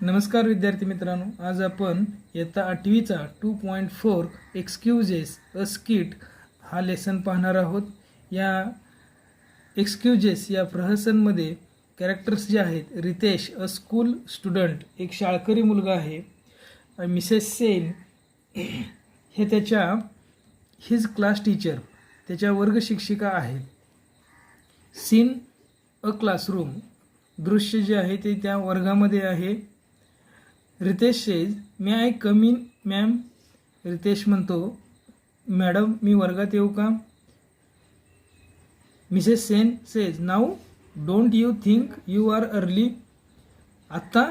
नमस्कार विद्यार्थी मित्रांनो, आज आपण इयत्ता 8वीचा 2.4 एक्सक्यूजेस अ स्किट हा लेसन पाहणार आहोत. या एक्सक्यूजेस या प्रहसनमध्ये कॅरेक्टर्स जे आहेत, रितेश अ स्कूल स्टुडंट एक शाळकरी मुलगा आहे. मिसेस सेन हे त्याच्या हिज क्लास टीचर त्याच्या वर्ग शिक्षिका आहेत. सीन अ क्लासरूम दृश्य जे आहे ते त्या वर्गामध्ये आहे. Ritesh says may I come in ma'am. Ritesh म्हणतो, मॅडम मी वर्गात येऊ का? Mrs Sen says now don't you think you are early. आत्ता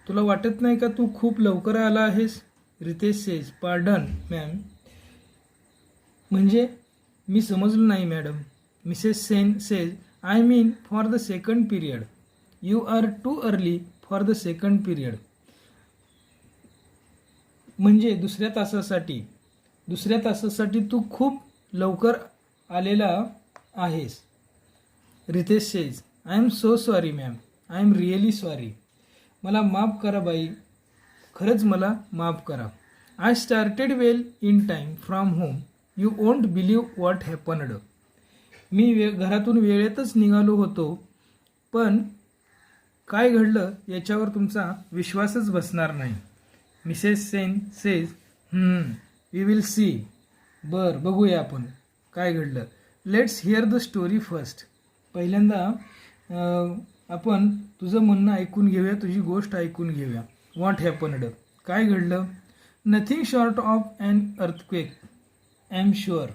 तुला वाटत नाही का तू खूप लवकर आला आहेस? Ritesh says pardon ma'am. म्हणजे मी समजलो नाही madam. Mrs Sen says I mean for the second period. You are too early for the second period. म्हणजे दुसऱ्या तासासाठी तू खूप लवकर आलेला आहेस. Ritesh says I am so sorry ma'am. I am really sorry. मला माफ करा बाई, खरंच मला माफ करा. I started well in time from home. You won't believe what happened. मी घरातून वेळेतच निघालो होतो, पण काय घडलं याच्यावर तुमचा विश्वासच बसणार नाही. Mrs Sen says we will see. बघूया आपण काय घडलं. Let's hear the story first. पहिल्यांदा आपण तुझं म्हणणं ऐकून घेऊया, तुझी गोष्ट ऐकून घेऊया. व्हॉट हॅपन्ड काय घडलं? Nothing short of an earthquake I am sure.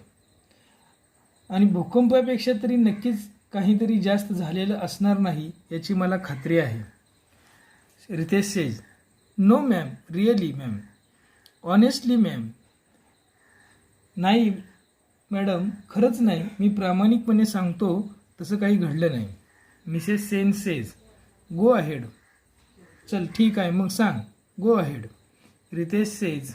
आणि भूकंपापेक्षा तरी नक्कीच काहीतरी जास्त झालेलं असणार नाही याची मला खात्री आहे. Ritesh says no ma'am, really ma'am, honestly ma'am. नाही मॅडम, खरंच नाही, मी प्रामाणिकपणे सांगतो तसं काही घडलं नाही. Mrs Sen says go ahead. चल ठीक आहे मग सांग, go ahead. Ritesh says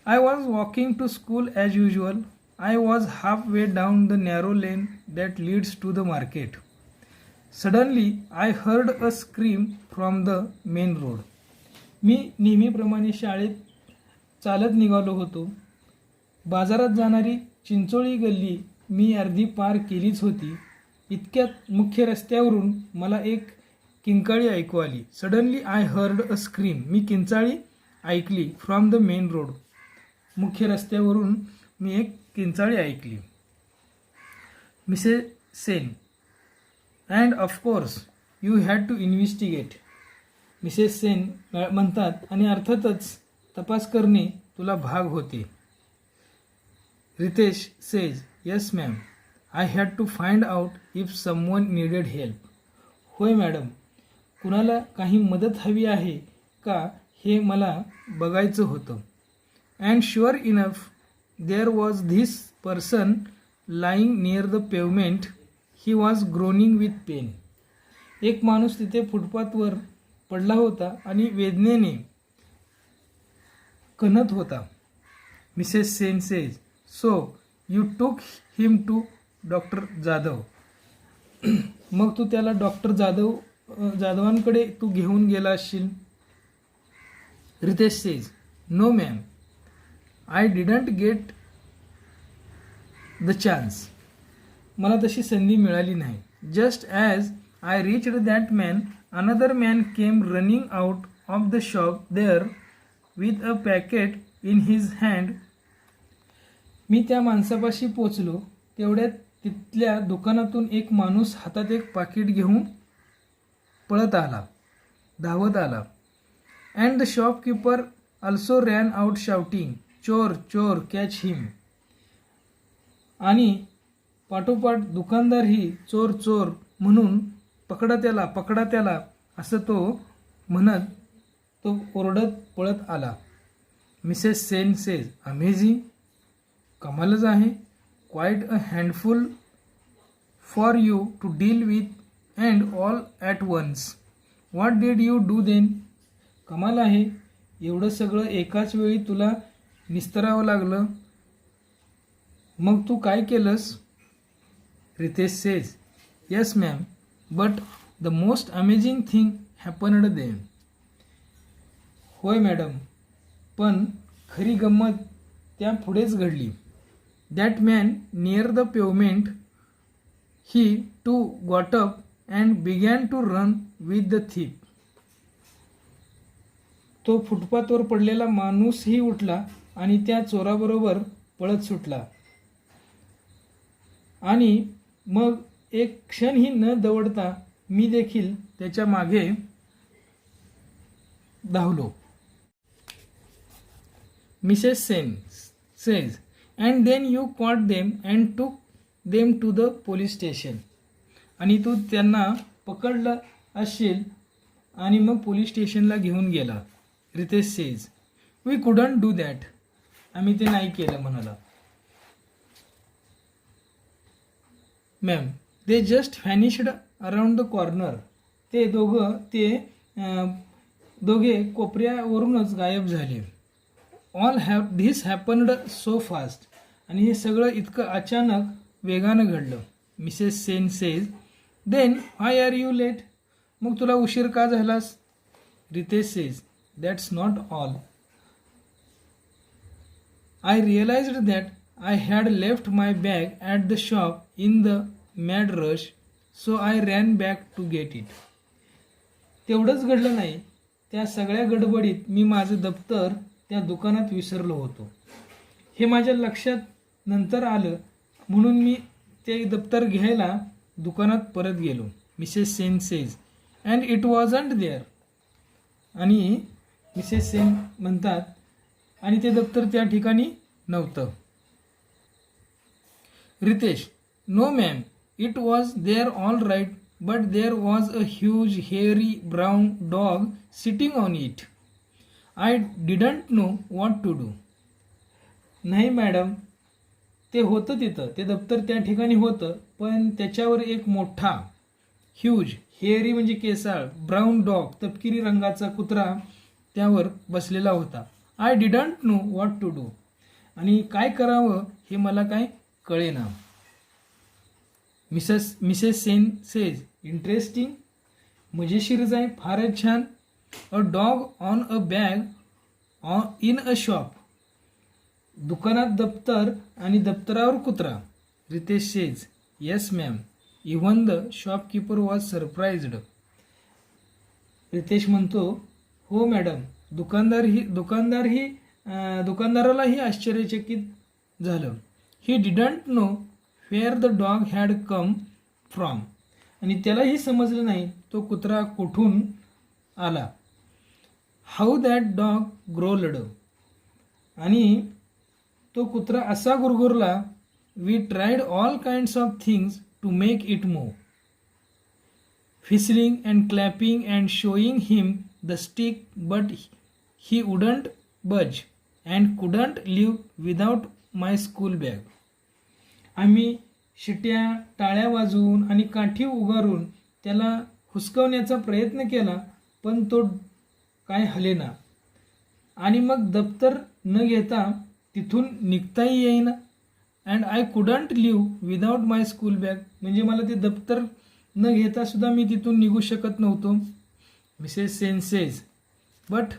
I was walking to school as usual. I was halfway down the narrow lane that leads to the market. Suddenly, I heard a scream from the main road. मी नेहमीप्रमाणे शाळेत चालत निघालो होतो. बाजारात जाणारी चिंचोळी गल्ली मी अर्धी पार केलीच होती. इतक्यात मुख्य रस्त्यावरून मला एक किंकाळी ऐकू आली. Suddenly I heard a scream. मी किंचाळी ऐकली फ्रॉम द मेन रोड. मुख्य रस्त्यावरून मी एक किंचाळी ऐकली. Mrs Sen and of course you had to investigate. Mrs Sen म्हणतात आणि अर्थातच तपास करणे तुला भाग होते. Ritesh says yes ma'am, I had to find out if someone needed help. होय मॅडम, कुणाला काही मदत हवी आहे का हे मला बघायचं होतं. And sure enough there was this person lying near the pavement. He was groaning with pain. एक माणूस तिथे फुटपाथवर पडला होता आणि वेदनेने कणत होता. Mrs Sen says so you took him to doctor Jadhav. मग तू त्याला डॉक्टर जाधवांकडे तू घेऊन गेला असशील. Ritesh says no ma'am, I didn't get the chance. मला तशी संधी मिळाली नाही. Just as I reached that man another man came running out of the shop there with a packet in his hand. मी त्या माणसापाशी पोचलो तेवढ्यात तिथल्या दुकानातून एक माणूस हातात एक पाकिट घेऊन धावत आला. And the shopkeeper also ran out shouting चोर चोर कॅच हिम. आणि पाठोपाठ दुकानदारही चोर चोर म्हणून पकडा त्याला असं तो म्हणत तो ओरडत पळत आला. Mrs Sen says amazing. कमालच आहे. Quite a handful for you to deal with and all at once. What did you do then. कमाल आहे, एवढं सगळं एकाच वेळी तुला निस्तरावं लागलं. मग तू काय केलंस? Ritesh says yes ma'am, but the most amazing thing happened then. होय मॅडम, पण खरी गंमत त्या पुढेच घडली. That man near the pavement he too got up and began to run with the thief. तो फुटपाथवर पडलेला माणूसही उठला आणि त्या चोराबरोबर पळत सुटला. आणि मग एक क्षणही न दवडता मी देखील त्याच्या मागे धावलो. Mrs Sen says, and then you caught them and took them to the police station. आणि तू त्यांना पकडलं असशील आणि मग पोलीस स्टेशनला घेऊन गेला. Ritesh says, we couldn't do that. आम्ही ते नाही केलं म्हणाला. Ma'am, they just vanished around the corner. ते दोघे कोपऱ्यावरूनच गायब झाले. This happened so fast. आणि हे सगळं इतकं अचानक वेगानं घडलं. Mrs Sen says, then why are you late. मग तुला उशीर का झालास. Ritesh says, that's not all. I realised that I had left my bag at the shop in the mad rush, so I ran back to get it. तेवढंच घडलं नाही, त्या सगळ्या गडबडीत मी माझं दप्तर त्या दुकानात विसरलो होतो. हे माझ्या लक्षात नंतर आलं म्हणून मी ते दप्तर घ्यायला दुकानात परत गेलो. Mrs Sen says, and it wasn't there. आणि मिसेस सेन म्हणतात, आणि ते दप्तर त्या ठिकाणी नव्हतं. Ritesh, no ma'am, it was there all right, but there was a huge hairy brown dog sitting on it. I didn't know what to do. नाही madam, ते होतं तिथं, ते दप्तर त्या ठिकाणी होतं, पण त्याच्यावर एक मोठा ह्यूज हेअरी म्हणजे केसाळ ब्राऊन डॉग तपकिरी रंगाचा कुत्रा त्यावर बसलेला होता. I didn't know what to do. आणि काय करावं हे मला काय कळेना. Mrs Sen says, interesting. मजेशीरच आहे, फारच छान. A dog on a bag in a shop. दुकानात दप्तर आणि दप्तरावर कुत्रा. Ritesh says, yes ma'am. Even the shopkeeper was surprised. Ritesh म्हणतो, हो मॅडम. दुकानदारालाही आश्चर्यचकित झालं. He didn't know where the dog had come from. आणि त्यालाही समजलं नाही तो कुत्रा कुठून आला. How that dog growled. आणि तो कुत्रा असा गुरगुरला. We tried all kinds of things to make it move. whistling and clapping and showing him the stick, but he wouldn't budge and couldn't live without my school bag. आम्ही शिट्या टाळ्या वाजवून आणि काठी उगारून त्याला हुसकवण्याचा प्रयत्न केला, पण तो काय हलेना. आणि मग दप्तर न घेता तिथून निघताही येईना. And I couldn't leave without my school bag. म्हणजे मला ते दप्तर न घेता सुद्धा मी तिथून निघू शकत नव्हतो. Mrs Sen says, but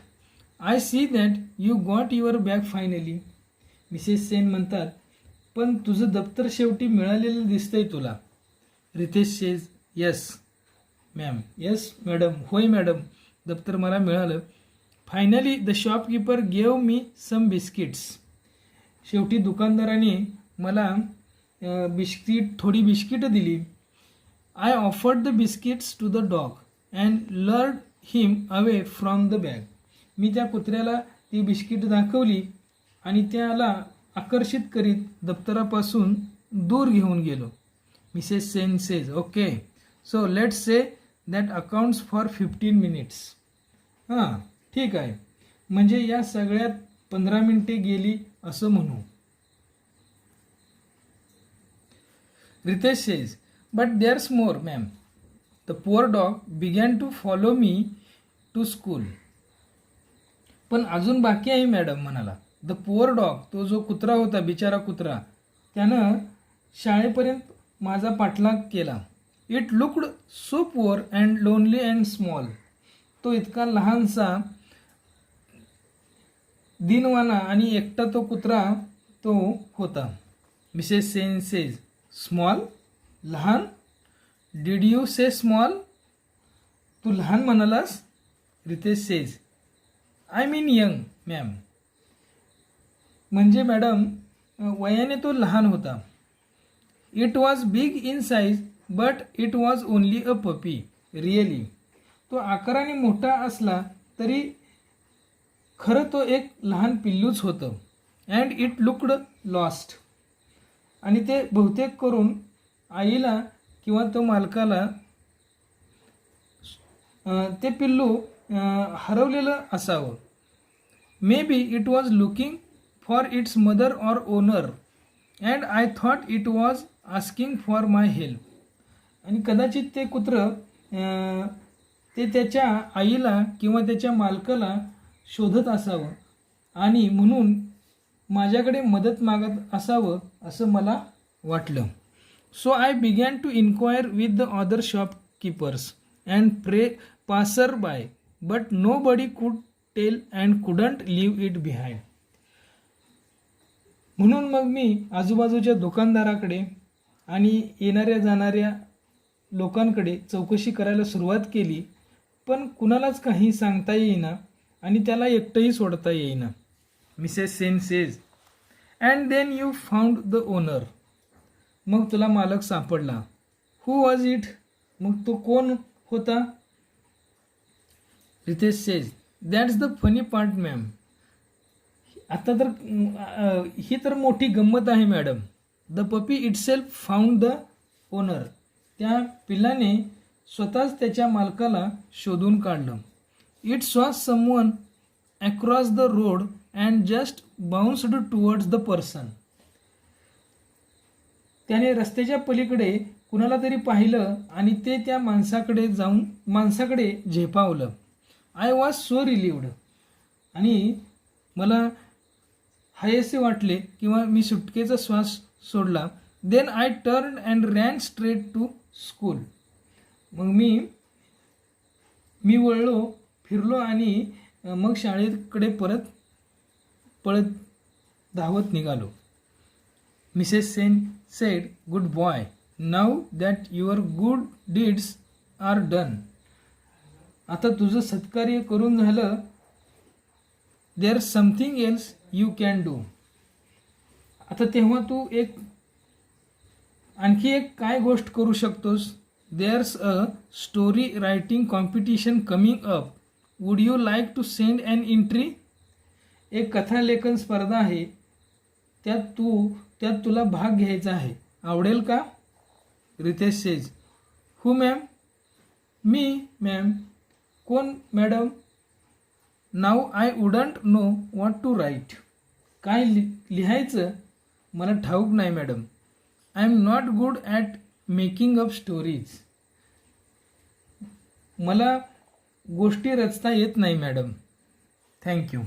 I see that you got your bag finally. Mrs Sen म्हणतात, पण तुझं दप्तर शेवटी मिळालेलं दिसतंय तुला. Ritesh says, yes ma'am. Yes madam. होय मॅडम, दप्तर मला मिळालं. Finally the shopkeeper gave me some biscuits. शेवटी दुकानदाराने मला थोडी बिस्किटं दिली. I offered the biscuits to the dog and lured him away from the bag. मी त्या कुत्र्याला ती बिस्किट दाखवली आणि त्याला आकर्षित करीत दप्तरापासून दूर घेऊन गेलो. Mrs Sen says, okay, so let's say that accounts for 15 minutes. हां, ठीक आहे, म्हणजे या सगळ्यात 15 मिनिटे गेली असं म्हणू. Ritesh says, but there's more, ma'am. The poor dog began to follow me to school. पण अजून बाकी आहे मॅडम म्हणाला. द पुअर डॉग, तो जो कुत्रा होता, बिचारा कुत्रा, त्यानं शाळेपर्यंत माझा पाठलाग केला. It looked so poor and lonely and small. तो इतका लहानसा दिनवाना आणि एकटा तो कुत्रा तो होता. मिसेस सेन सेज स्मॉल, लहान. Did you say small? तू लहान म्हणालास? Ritesh says I mean young ma'am. म्हणजे मॅडम वयाने तो लहान होता. It was big in size but it was only a puppy really. तो आकाराने मोठा असला तरी खरं तो एक लहान पिल्लूच होतं. And it looked lost. आणि ते बहुतेक करून आईला किंवा तो मालकाला ते पिल्लू हरवलेलं असावं. May be it was looking for its mother or owner and I thought it was asking for my help. आणि कदाचित ते कुत्रं ते त्याच्या आईला किंवा त्याच्या मालकाला शोधत असावं आणि म्हणून माझ्याकडे मदत मागत असावं असं मला वाटलं. So I began to enquire with the other shopkeepers and passer by but nobody could tell and couldn't leave it behind. म्हणून मग मी आजूबाजूच्या दुकानदाराकडे आणि येणाऱ्या जाणाऱ्या लोकांकडे चौकशी करायला सुरुवात केली, पण कुणालाच काही सांगता येईना आणि त्याला एकटंही सोडता येईना. Mrs Sen says and then you found the owner. मग तुला मालक सापडला. Who was it? मग तो कोण होता? Ritesh says that's the funny part ma'am. आता तर ही तर मोठी गंमत आहे madam. The puppy itself found the owner. त्या पिल्लाने स्वतःच त्याच्या मालकाला शोधून काढलं. It saw someone across the road and just bounced towards the person. त्याने रस्त्याच्या पलीकडे कुणाला तरी पाहिलं आणि ते त्या माणसाकडे जाऊन माणसाकडे झेपावलं. I was so relieved. आणि मला हायसे वाटले किंवा मी सुटकेचा श्वास सोडला. Then I turn and ran straight to school. मग मी वळलो, फिरलो आणि मग शाळेकडे पळत धावत निघालो. Mrs Sen said good boy. Now that your good deeds are done. आता तुझं सत्कार्य करून झालं. There something else you can do. आता तेव्हा तू आणखी एक काय गोष्ट करू शकतोस? There's a story writing competition coming up. Would you like to send an entry. एक कथालेखन स्पर्धा आहे, त्यात तुला भाग घ्यायचा आहे. आवडेल का? Ritesh says who ma'am? Me ma'am. कोण madam? Now I wouldn't know what to write. काय लिहायचं मला ठाऊक नाही madam. I am not good at making up stories. मला गोष्टी रचता येत नाही मॅडम. थँक्यू.